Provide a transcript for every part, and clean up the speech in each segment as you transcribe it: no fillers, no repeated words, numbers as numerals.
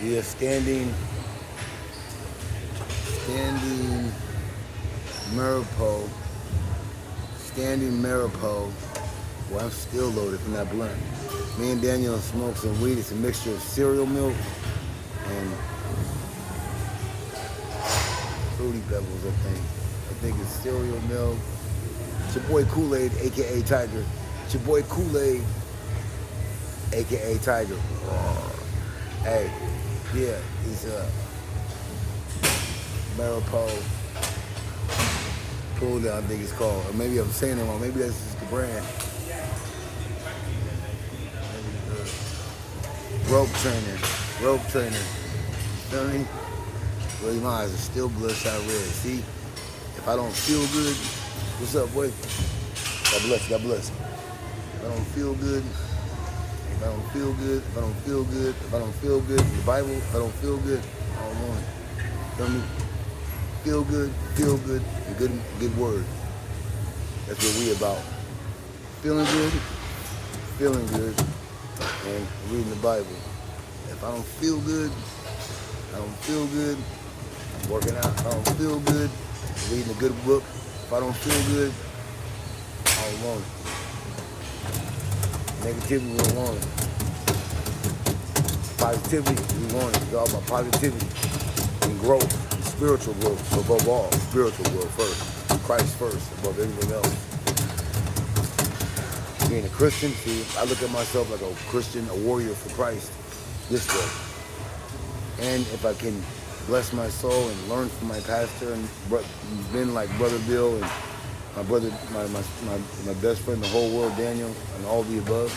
Yeah, standing mirror pole. Standing mirror pole. Well, I'm still loaded from that blunt. Me and Daniel smoke some weed. It's a mixture of cereal milk and Fruity Pebbles, I think. I think it's cereal milk. It's your boy Kool-Aid, aka Tiger. It's your boy Kool-Aid, aka Tiger. Hey, yeah, it's Maripol Cool Down, I think it's called. Or maybe I'm saying it wrong. Maybe that's just the brand. Rope trainer. Feel me? Really, my eyes are still bloodshot red. See, if I don't feel good, what's up, boy? God bless, God bless. If I don't feel good, if I don't feel good, the Bible, if I don't feel good, I don't want it. Feel me? Feel good, and good word. That's what we about. Feeling good, and reading the Bible. If I don't feel good, working out, if I don't feel good, reading a good book. If I don't feel good, I don't want it. Negativity, we don't want it. Positivity, we want it. It's all about positivity and growth, and spiritual growth, above all. Spiritual growth first. Christ first, above everything else. Being a Christian, see, I look at myself like a Christian, a warrior for Christ this way. And if I can bless my soul and learn from my pastor and been like Brother Bill and my brother, my best friend, the whole world, Daniel, and all the above,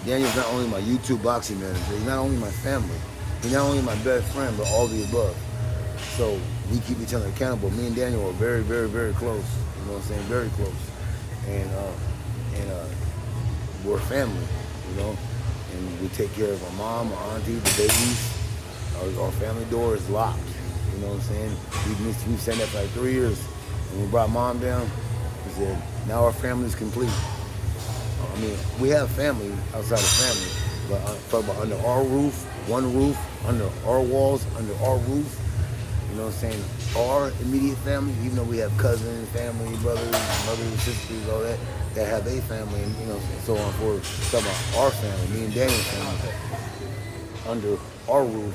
Daniel's not only my YouTube boxing manager, he's not only my family, he's not only my best friend, but all the above. So we keep each other accountable. Me and Daniel are very, very, very close. You know what I'm saying? Very close. And we're family, you know. And we take care of our mom, our auntie, the babies. Our family door is locked. You know what I'm saying? We've said that for like 3 years. When we brought mom down, we said, now our family's complete. I mean, we have family outside of family, but under our roof, one roof, under our walls, under our roof, you know what I'm saying? Our immediate family, even though we have cousins, family, brothers, mothers, sisters, all that have a family, and you know, and so on forth. Talking about our family, me and Daniel's family, under our roof,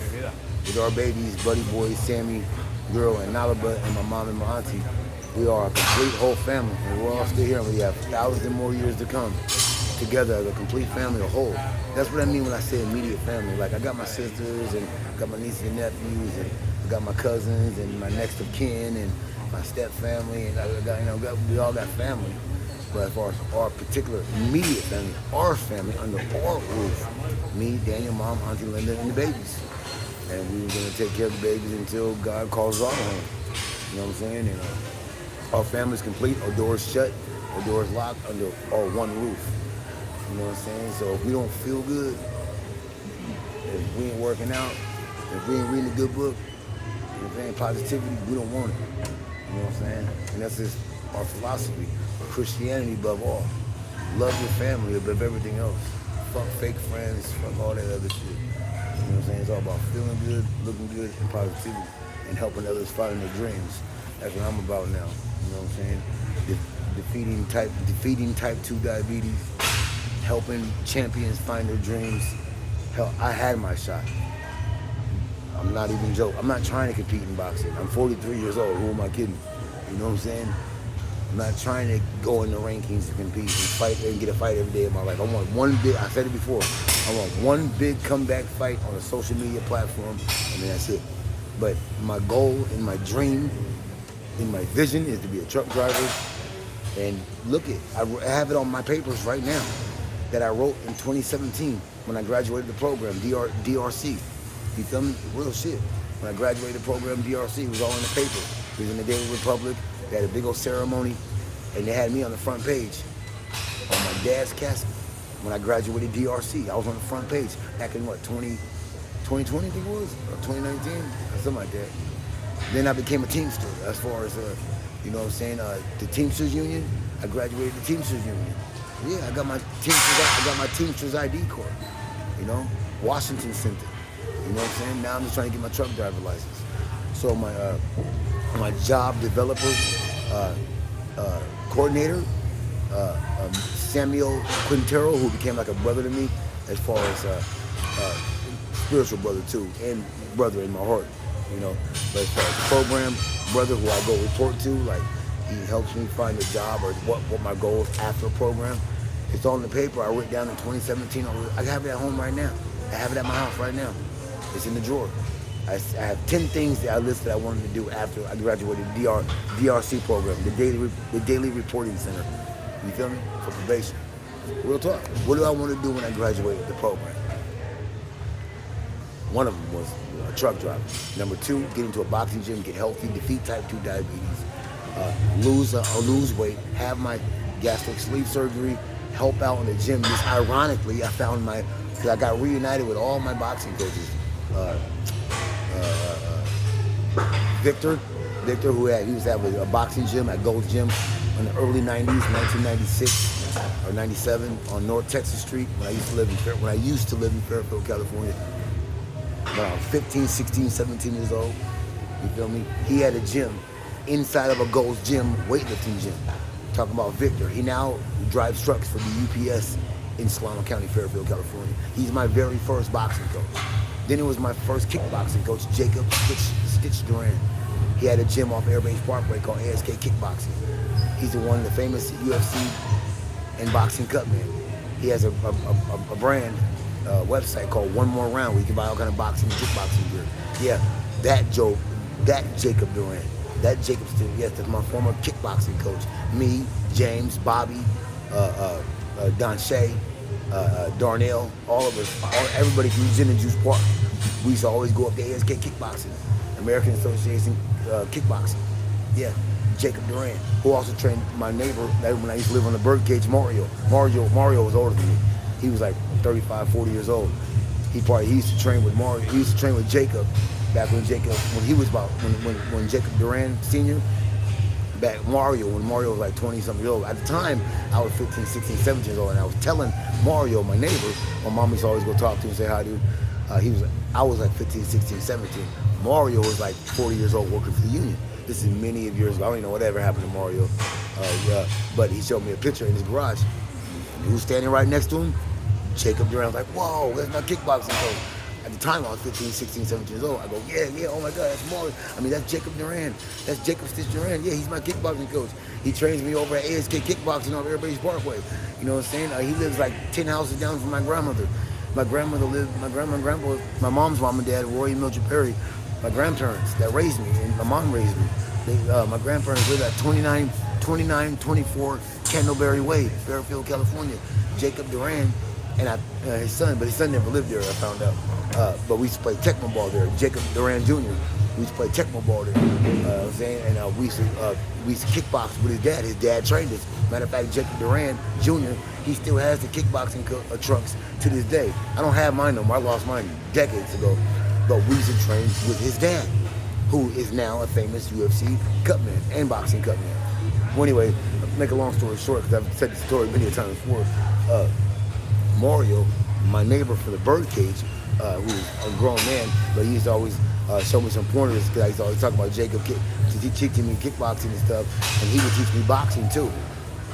with our babies, Buddy Boy, Sammy, Girl, and Nalaba, and my mom and my auntie. We are a complete whole family, and we're all still here, and we have thousands more years to come together as a complete family, a whole. That's what I mean when I say immediate family. Like, I got my sisters, and got my nieces and nephews, and I got my cousins, and my next of kin, and my step family, and we all got family. But as far as our particular immediate family, our family under our roof, me, Daniel, Mom, Auntie Linda, and the babies. And we were gonna take care of the babies until God calls us all home. You know what I'm saying? And our family's complete, our doors shut, our doors locked under our one roof. You know what I'm saying? So if we don't feel good, if we ain't working out, if we ain't reading a good book, if there ain't positivity, we don't want it. You know what I'm saying? And that's just our philosophy. Christianity above all. Love your family above everything else. Fuck fake friends, fuck all that other shit. You know what I'm saying? It's all about feeling good, looking good, and positivity, and helping others find their dreams. That's what I'm about now. You know what I'm saying? Defeating type 2 diabetes, helping champions find their dreams. Hell, I had my shot. I'm not even joking. I'm not trying to compete in boxing. I'm 43 years old. Who am I kidding? You know what I'm saying? I'm not trying to go in the rankings to compete and fight and get a fight every day of my life. I want one big, I said it before, I want one big comeback fight on a social media platform, and then that's it. But my goal and my dream and my vision is to be a truck driver. And look I have it on my papers right now that I wrote in 2017 when I graduated the program, DRC. You feel me? Real shit. When I graduated the program, DRC, it was all in the paper. It was in the Daily Republic. They had a big old ceremony, and they had me on the front page on my dad's casket. When I graduated DRC, I was on the front page back in 2020, I think it was, or 2019, or something like that. Then I became a Teamster. As far as you know what I'm saying, the Teamsters Union. I graduated the Teamsters Union. Yeah, I got my Teamsters ID card. You know, Washington Center. You know what I'm saying? Now I'm just trying to get my truck driver license. So my job developer coordinator, Samuel Quintero, who became like a brother to me, as far as spiritual brother too, and brother in my heart, you know. But as far as program brother, who I go report to, like he helps me find a job or what my goals after a program. It's on the paper I wrote down in 2017. I have it at home right now. I have it at my house right now. It's in the drawer. I have 10 things that I listed I wanted to do after I graduated the DRC program, the daily reporting center. You feel me? For probation. Real talk. What do I want to do when I graduate the program? One of them was a truck driver. Number 2, get into a boxing gym, get healthy, defeat type 2 diabetes, lose weight, have my gastric sleeve surgery, help out in the gym. Just ironically, I found because I got reunited with all my boxing coaches. Victor, who used to have a boxing gym at Gold's Gym in the early 90s, 1996 or 97 on North Texas Street when I used to live in Fairfield, California. When I was 15, 16, 17 years old, you feel me? He had a gym inside of a Gold's Gym weightlifting gym. Talking about Victor. He now drives trucks for the UPS in Solano County, Fairfield, California. He's my very first boxing coach. Then it was my first kickboxing coach, Jacob Stitch Duran. He had a gym off Airbase Parkway called ASK Kickboxing. He's the one, the famous UFC and boxing cut man. He has a brand website called One More Round where you can buy all kind of boxing and kickboxing gear. Yeah, that Jacob Duran. That Jacob Stitch, yes, that's my former kickboxing coach. Me, James, Bobby, Don Shea, Darnell, all of us, everybody from Gin and Juice Park. We used to always go up to ASK Kickboxing, American Association Kickboxing. Yeah, Jacob Duran, who also trained my neighbor when I used to live on the birdcage, Mario. Mario was older than me. He was like 35, 40 years old. He used to train with Mario. He used to train with Jacob back when Jacob Duran Sr. When Mario was like 20 something years old. At the time, I was 15, 16, 17 years old, and I was telling Mario, my neighbor, my mom used to always go talk to him and say hi to him. I was like 15, 16, 17. Mario was like 40 years old working for the union. This is many years ago. I don't even know whatever happened to Mario. But he showed me a picture in his garage. And who's standing right next to him? Jacob Duran. I was like, whoa, that's my kickboxing coach. At the time, I was 15, 16, 17 years old. I go, yeah, oh my God, that's Mario. That's Jacob Duran. That's Jacob Stitch Duran. Yeah, he's my kickboxing coach. He trains me over at ASK Kickboxing off Airbase Parkway. You know what I'm saying? He lives like 10 houses down from my grandmother. My grandma and grandpa, my mom's mom and dad, Roy and Mildred Perry, my grandparents that raised me, and my mom raised me. My grandparents lived at 2924 Candleberry Way, Fairfield, California. Jacob Duran and his son never lived there, I found out. But we used to play Tecmo ball there. Jacob Duran Jr. We used to play Tecmo ball there. And we used to kickbox with his dad. His dad trained us. Matter of fact, Jacob Duran Jr. He still has the kickboxing trunks to this day. I don't have mine no more. I lost mine decades ago. But we used to train with his dad, who is now a famous UFC cutman and boxing cutman. Well, anyway, make a long story short, because I've said this story many times before. Mario, my neighbor for the birdcage, who's a grown man, but he used to always show me some pointers, because I used to always talk about Jacob teaching me kickboxing and stuff, and he would teach me boxing too,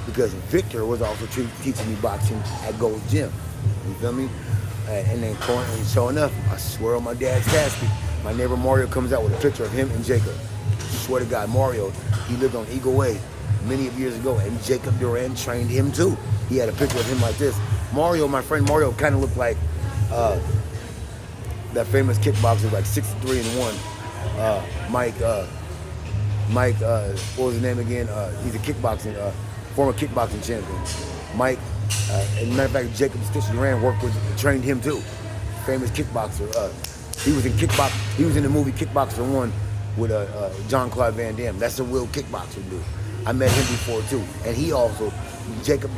because Victor was also teaching me boxing at Gold's Gym. You feel me? And then sure enough, I swear on my dad's casket, my neighbor Mario comes out with a picture of him and Jacob. I swear to God, Mario, he lived on Eagle Way many years ago, and Jacob Duran trained him too. He had a picture of him like this. Mario, my friend Mario, kind of looked like that famous kickboxer, like 6'3" Mike, what was his name again? He's a former kickboxing champion. Mike, and matter of fact, Jacob Stitch Duran trained him too. Famous kickboxer. He was in the movie Kickboxer 1 with Jean-Claude Van Damme. That's a real kickboxer dude. I met him before too. And he also, Jacob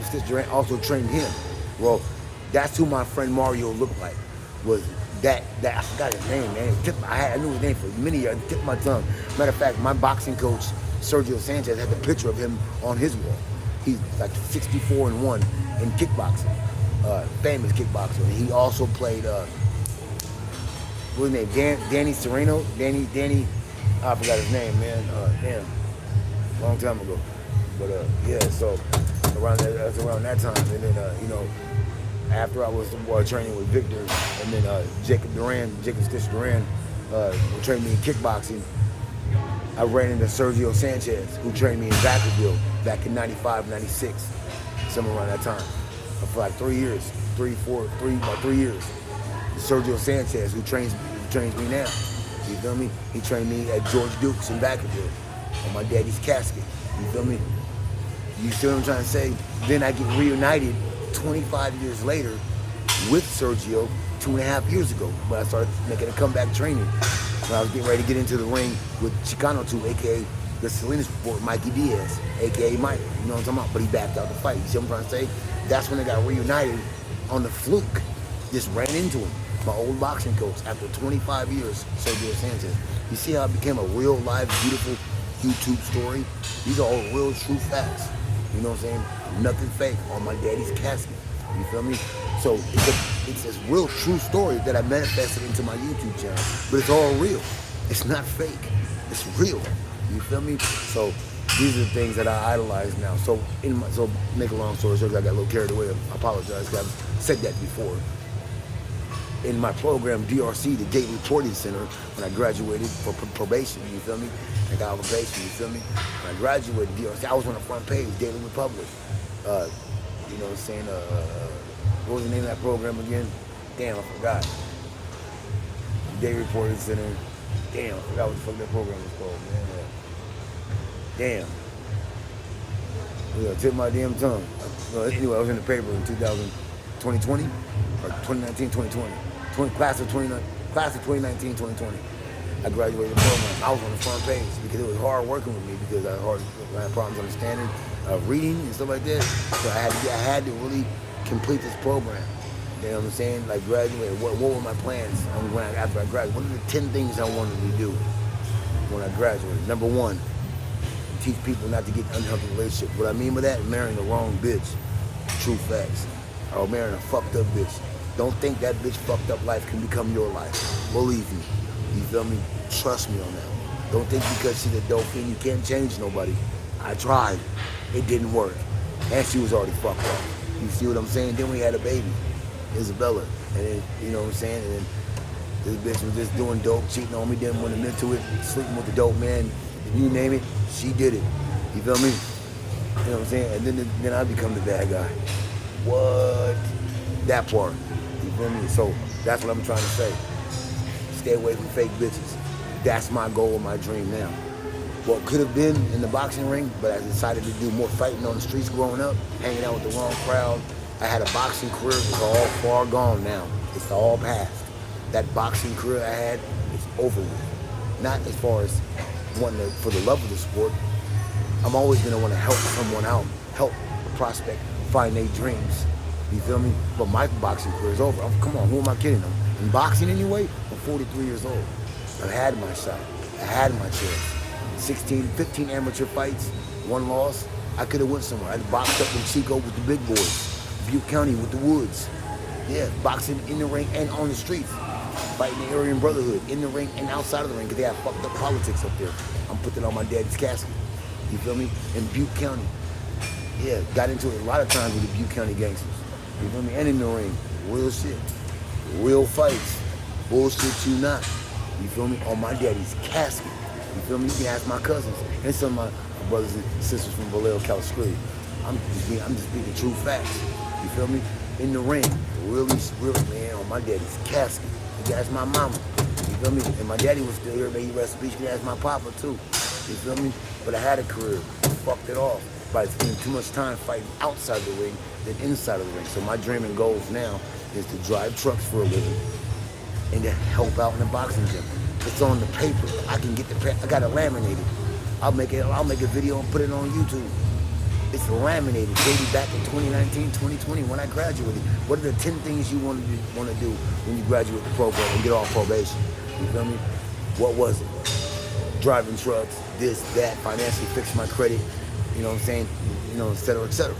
Stitch Duran also trained him. Well, that's who my friend Mario looked like. Was that I forgot his name, man. I knew his name for many years. It tipped my tongue. Matter of fact, my boxing coach, Sergio Sanchez, had the picture of him on his wall. He's like 64-1 in kickboxing. Famous kickboxer. And he also played what was his name? Danny Sereno? Danny, I forgot his name, man. Damn, long time ago. But yeah, so that's around that time. And then, after I was training with Victor, and then Jacob Stitch Duran, trained me in kickboxing. I ran into Sergio Sanchez, who trained me in Vacaville back in 95, 96, somewhere around that time. For like 3 years, about 3 years. Sergio Sanchez, who trains me now. You feel me? He trained me at George Duke's in Vacaville on my daddy's casket. You feel me? You see what I'm trying to say? Then I get reunited 25 years later with Sergio 2.5 years ago, when I started making a comeback training. When I was getting ready to get into the ring with Chicano 2, a.k.a. the Salinas Report, Mikey Diaz, a.k.a. Mike. You know what I'm talking about? But he backed out the fight. You see what I'm trying to say? That's when I got reunited on the fluke. Just ran into him, my old boxing coach, after 25 years, Sergio Sanchez. You see how it became a real, live, beautiful YouTube story? These are all real, true facts. You know what I'm saying? Nothing fake on my daddy's casket. You feel me? So it's a real, true story that I manifested into my YouTube channel. But it's all real. It's not fake. It's real. You feel me? So these are the things that I idolize now. So make a long story short, I got a little carried away. I apologize because I've said that before. In my program, DRC, the Daily Reporting Center, when I graduated for probation, you feel me? I got on probation, you feel me? When I graduated DRC, I was on the front page, Daily Republic. You know what I'm saying? What was the name of that program again? Damn, I forgot. Daily Reporting Center. Damn, I forgot what the fuck that program was called, man. Damn. Yeah, tip my damn tongue. Anyway, I was in the paper in 2020 or 2019, 2020. Class of 2019, 2020. I graduated the program. I was on the front page because it was hard working with me because I had problems understanding reading and stuff like that. So I had to really complete this program. You know what I'm saying? Like graduate. What were my plans after I graduated? What are the 10 things I wanted to do when I graduated? Number 1, teach people not to get in unhealthy relationships. What I mean by that, marrying the wrong bitch. True facts. Or marrying a fucked up bitch. Don't think that bitch fucked up life can become your life. Believe me. You feel me? Trust me on that. Don't think because she's a dope thing you can't change nobody. I tried. It didn't work. And she was already fucked up. You see what I'm saying? Then we had a baby, Isabella. And then, you know what I'm saying? And then this bitch was just doing dope, cheating on me, didn't want to admit to it, sleeping with the dope man. You name it, she did it. You feel me? You know what I'm saying? And then I become the bad guy. What? That part. You feel me? So that's what I'm trying to say. Stay away from fake bitches. That's my goal, my dream now. What could have been in the boxing ring, but I decided to do more fighting on the streets growing up, hanging out with the wrong crowd. I had a boxing career. It's all far gone now. It's all past. That boxing career I had is over with. Not as far as wanting to, for the love of the sport. I'm always going to want to help someone out, help a prospect find their dreams. You feel me? But my boxing career is over. Come on, who am I kidding? In boxing anyway, I'm 43 years old. I've had my shot. I had my chance. 15 amateur fights, 1 loss. I could have went somewhere. I boxed up in Chico with the big boys, Butte County with the Woods. Yeah, boxing in the ring and on the streets. Fighting the Aryan Brotherhood in the ring and outside of the ring because they have fucked up politics up there. I'm putting on my daddy's casket. You feel me? In Butte County. Yeah, got into it a lot of times with the Butte County gangsters. You feel me? And in the ring. Real shit. Real fights. Bullshit you not. You feel me? On my daddy's casket. You feel me? You can ask my cousins and some of my brothers and sisters from Vallejo, California. I'm just speaking true facts. You feel me? In the ring. Really, man, on my daddy's casket. You can ask my mama. You feel me? And my daddy was still here, may he rest in peace. You can ask my papa too. You feel me? But I had a career. Fucked it off by spending too much time fighting outside the ring than inside of the ring. So my dream and goals now is to drive trucks for a living and to help out in the boxing gym. It's on the paper. I can get I got it laminated. I'll make a video and put it on YouTube. It's laminated, dating back in 2019, 2020 when I graduated. What are the 10 things you want to do when you graduate the program and get off probation? You feel me? What was it? Driving trucks, this, that, financially fix my credit, you know what I'm saying? You know, et cetera, et cetera.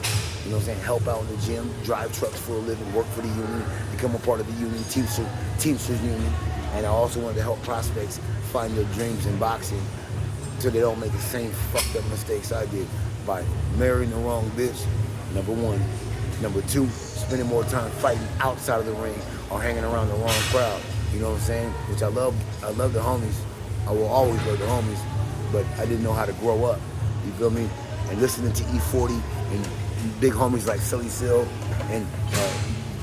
You know what I'm saying? Help out in the gym, drive trucks for a living, work for the union, become a part of the union, Teamsters Union. And I also wanted to help prospects find their dreams in boxing so they don't make the same fucked up mistakes I did by marrying the wrong bitch, number one. Number two, spending more time fighting outside of the ring or hanging around the wrong crowd. You know what I'm saying? Which I love the homies. I will always love the homies, but I didn't know how to grow up. You feel me? And listening to E40 and big homies like Sully Sill and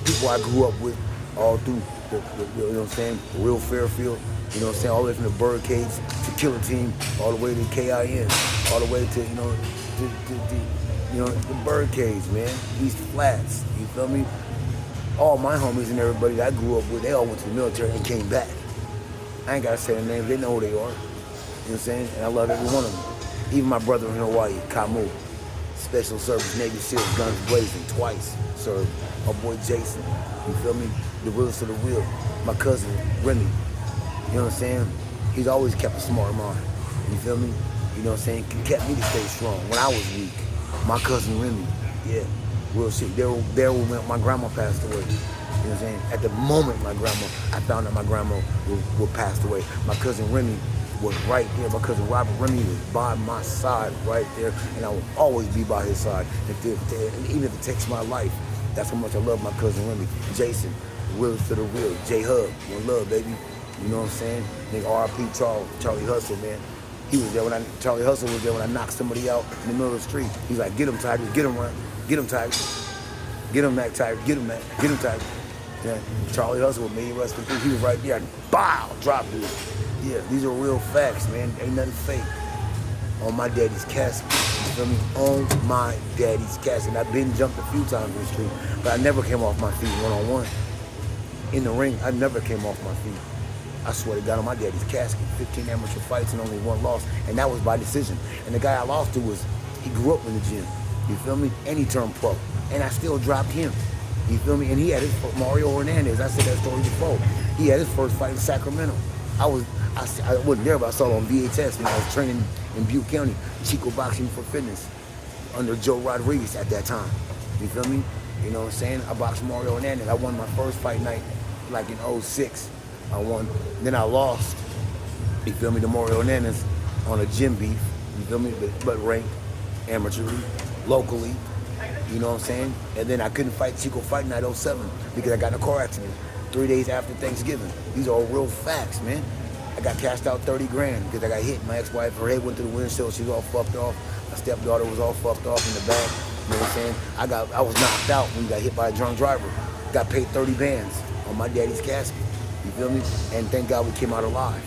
people I grew up with all through the you know what I'm saying, the real Fairfield, you know what I'm saying, all the way from the Birdcage to Killer Team, all the way to KIN, all the way to, the Birdcage, man, East Flats, you feel me? All my homies and everybody that I grew up with, they all went to the military and came back. I ain't gotta say their names, they know who they are. You know what I'm saying? And I love every one of them. Even my brother in Hawaii, Kamu, Special Service, Navy SEALs, guns blazing, twice served. My boy Jason, you feel me? The realest of the real. My cousin, Remy, you know what I'm saying? He's always kept a smart mind, you feel me? You know what I'm saying? Kept me to stay strong when I was weak. My cousin Remy, yeah, real shit. There when my grandma passed away. You know what I'm saying? At the moment I found out my grandma would passed away. My cousin Remy was right there. My cousin Robert Remy was by my side right there, and I will always be by his side. Even if it takes my life, that's how much I love my cousin Remy. Jason, realest to the real. J-Hub, one love, baby. You know what I'm saying? Nigga, R.I.P. Charlie Hustle, man. He was there Charlie Hustle was there when I knocked somebody out in the middle of the street. He's like, get him, Tiger, get him, run. Get him, Tiger. Get him, Mac, Tiger, get him, Mac, get him, Tiger. Yeah. Charlie Hustle, may he rest in peace. He was right there, bow, dropped it. Yeah, these are real facts, man. Ain't nothing fake. On my daddy's casket. You feel me? On my daddy's casket. I've been jumped a few times in the street, but I never came off my feet one-on-one. In the ring, I never came off my feet. I swear to God, on my daddy's casket. 15 amateur fights and only one loss, and that was by decision. And the guy I lost to he grew up in the gym. You feel me? And he turned pro. And I still dropped him. You feel me? And he had his first, Mario Hernandez. I said that story before. He had his first fight in Sacramento. I wasn't there, but I saw it on VHS when I was training in Butte County, Chico Boxing for Fitness, under Joe Rodriguez at that time. You feel me? You know what I'm saying? I boxed Mario Hernandez. I won my first fight night, like in 06. I won. Then I lost, you feel me, to Mario Hernandez on a gym beef, you feel me, but ranked amateurly, locally, you know what I'm saying? And then I couldn't fight Chico Fight Night 07 because I got in a car accident 3 days after Thanksgiving. These are all real facts, man. I got cashed out 30 grand because I got hit. My ex-wife, her head went through the windshield. She was all fucked off. My stepdaughter was all fucked off in the back. You know what I'm saying? I was knocked out when we got hit by a drunk driver. Got paid 30 bands on my daddy's casket. You feel me? And thank God we came out alive.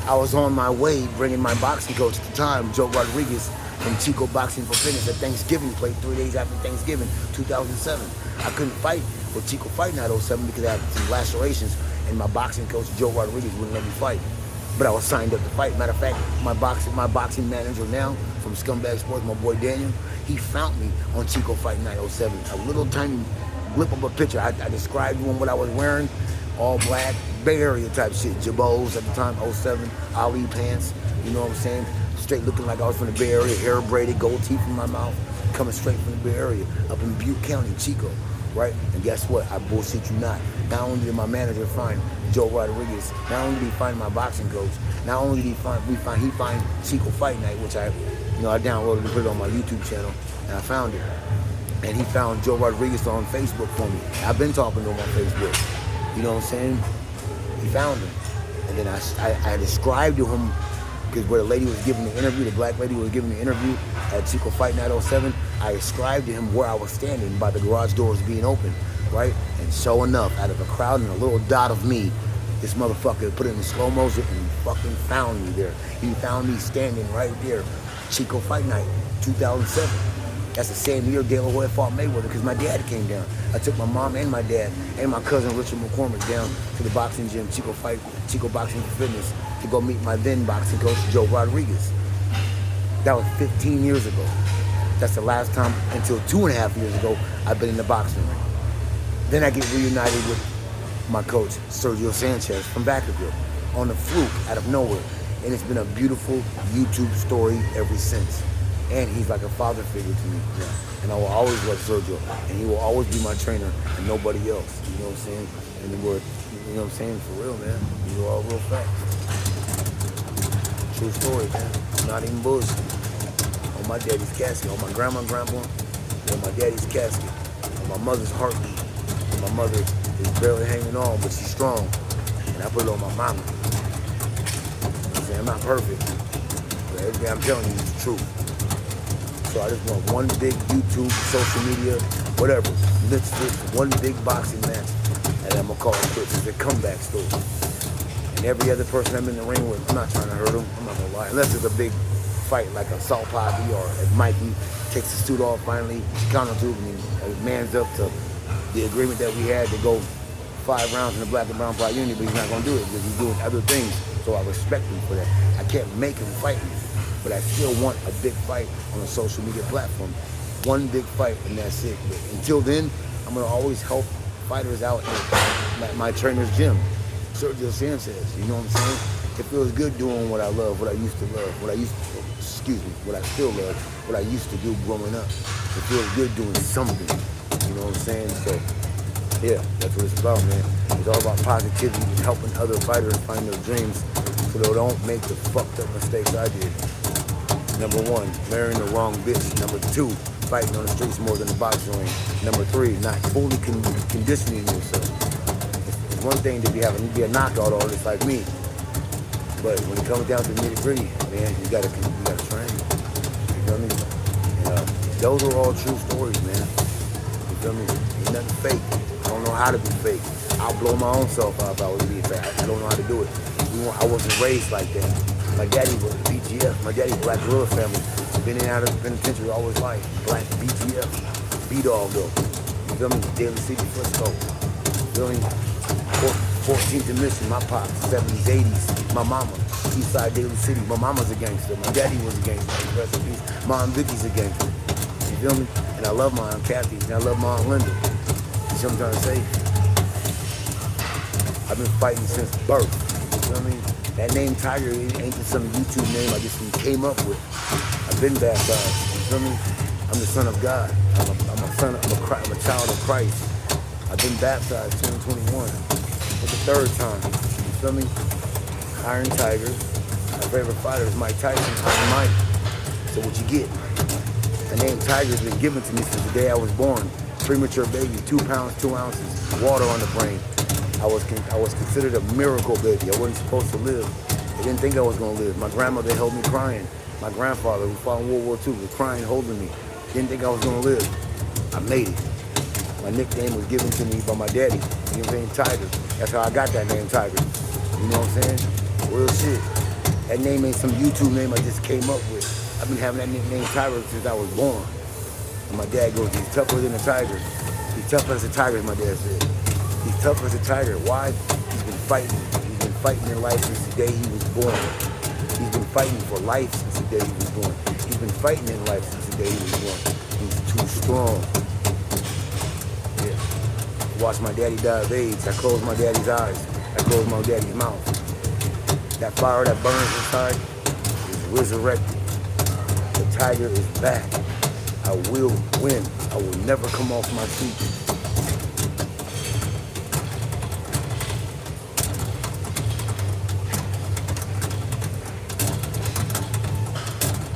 I was on my way bringing my boxing coach at the time, Joe Rodriguez, from Chico Boxing for Fitness at Thanksgiving. He played 3 days after Thanksgiving, 2007. I couldn't fight with Chico Fight Night 07 because I had some lacerations, and my boxing coach, Joe Rodriguez, wouldn't let me fight. But I was signed up to fight. Matter of fact, my boxing manager now from Scumbag Sports, my boy Daniel, he found me on Chico Fight Night 07. A little tiny blip of a picture. I described to him what I was wearing. All black, Bay Area type shit. Jabos at the time, 07, Ali pants, you know what I'm saying? Straight looking like I was from the Bay Area, hair braided, gold teeth in my mouth, coming straight from the Bay Area, up in Butte County, Chico, right? And guess what? I bullshit you not. Not only did my manager find Joe Rodriguez, not only did he find my boxing coach, not only did he find Chico Fight Night, which I downloaded and put it on my YouTube channel, and I found it. And he found Joe Rodriguez on Facebook for me. I've been talking to him on Facebook. You know what I'm saying? He found him. And then I described to him, because where the lady was giving the interview, the black lady was giving the interview at Chico Fight Night 07, I described to him where I was standing by the garage doors being open, right? And sure enough, out of a crowd and a little dot of me, this motherfucker put it in slow motion and he fucking found me there. He found me standing right there, Chico Fight Night, 2007. That's the same year De La Hoya fought Mayweather because my dad came down. I took my mom and my dad and my cousin Richard McCormick down to the boxing gym, Chico Boxing for Fitness, to go meet my then boxing coach, Joe Rodriguez. That was 15 years ago. That's the last time, until 2.5 years ago, I've been in the boxing ring. Then I get reunited with my coach, Sergio Sanchez from Vacaville, on a fluke out of nowhere. And it's been a beautiful YouTube story ever since. And he's like a father figure to me. Yeah. And I will always love Sergio. And he will always be my trainer and nobody else. You know what I'm saying? And the word, you know what I'm saying? For real, man. These are all real facts. True story, man. Not even bullshit. On my daddy's casket, on my grandma and grandpa, on my daddy's casket, on my mother's heartbeat. And my mother is barely hanging on, but she's strong. And I put it on my mama. You know what I'm saying? I'm not perfect, but everything I'm telling you is true. So I just want one big YouTube, social media, whatever, let's one big boxing match, and I'm gonna call it quits. It's a comeback story. And every other person I'm in the ring with, I'm not trying to hurt them. I'm not gonna lie. Unless it's a big fight like a Salt Poppy, or if Mikey takes his suit off finally, counter to me, and mans up to the agreement that we had to go 5 rounds in the black and brown pride unity, but he's not gonna do it because he's doing other things. So I respect him for that. I can't make him fight me, but I still want a big fight on a social media platform. One big fight, and that's it. But until then, I'm gonna always help fighters out at my trainer's gym. Sergio Sanchez, you know what I'm saying? It feels good doing what I love, what I used to love, what I still love, what I used to do growing up. It feels good doing something, you know what I'm saying? So, yeah, that's what it's about, man. It's all about positivity and helping other fighters find their dreams so they don't make the fucked up mistakes I did. Number 1, marrying the wrong bitch. Number 2, fighting on the streets more than the boxing ring. Number 3, not fully conditioning yourself. It's one thing to be a knockout artist like me, but when it comes down to nitty gritty, man, you gotta train. You feel me? Those are all true stories, man. You feel me? Ain't nothing fake. I don't know how to be fake. I'll blow my own self out if I was to be fake. I don't know how to do it. I wasn't raised like that. My daddy was BGF. My daddy, Black Gorilla family. Been in and out of the penitentiary all his life. Black BGF. B-Dog though. You feel me? Daly City, Frisco. You feel me? 14th and Mission, my pops. 70s, 80s. My mama. Eastside Daly City. My mama's a gangster. My daddy was a gangster. Rest in peace. My Aunt Vicky's a gangster. You feel me? And I love my Aunt Kathy. And I love my Aunt Linda. You see what I'm trying to say? I've been fighting since birth. You feel me? That name Tiger ain't just some YouTube name I just came up with. I've been baptized. You feel me? I'm the son of God. I'm a child of Christ. I've been baptized 2021 for the 3rd time. You feel me? Iron Tiger. My favorite fighter is Mike Tyson. Iron Mike. So what you get? The name Tiger's been given to me since the day I was born. Premature baby, 2 pounds, 2 ounces, water on the brain. I was considered a miracle baby. I wasn't supposed to live. They didn't think I was gonna live. My grandmother held me crying. My grandfather, who fought in World War II, was crying, holding me. Didn't think I was gonna live. I made it. My nickname was given to me by my daddy. You know what I'm saying? Tiger. That's how I got that name, Tiger. You know what I'm saying? Real shit. That name ain't some YouTube name I just came up with. I've been having that nickname Tiger since I was born. And my dad goes, he's tougher than a tiger. He's tougher as a tiger, my dad said. He's tougher as a tiger. Why? He's been fighting. He's been fighting in life since the day he was born. He's been fighting for life since the day he was born. He's been fighting in life since the day he was born. He's too strong. Yeah. I watched my daddy die of AIDS. I closed my daddy's eyes. I closed my daddy's mouth. That fire that burns inside is resurrected. The tiger is back. I will win. I will never come off my feet.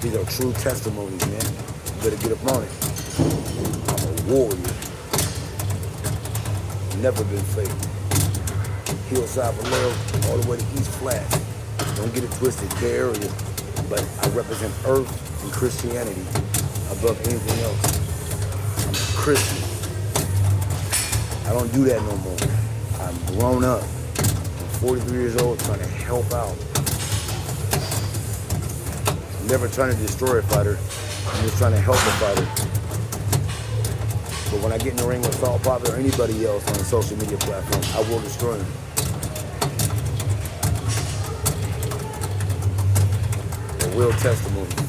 These are true testimonies, man. You better get up on it. I'm a warrior. Never been fake. Hillside Vallejo, all the way to East Flats. Don't get it twisted, Bay Area. But I represent Earth and Christianity above anything else. I'm a Christian. I don't do that no more. I'm grown up. I'm 43 years old trying to help out. I'm never trying to destroy a fighter. I'm just trying to help a fighter. But when I get in the ring with Salt Poppy or anybody else on a social media platform, I will destroy them. A real testimony.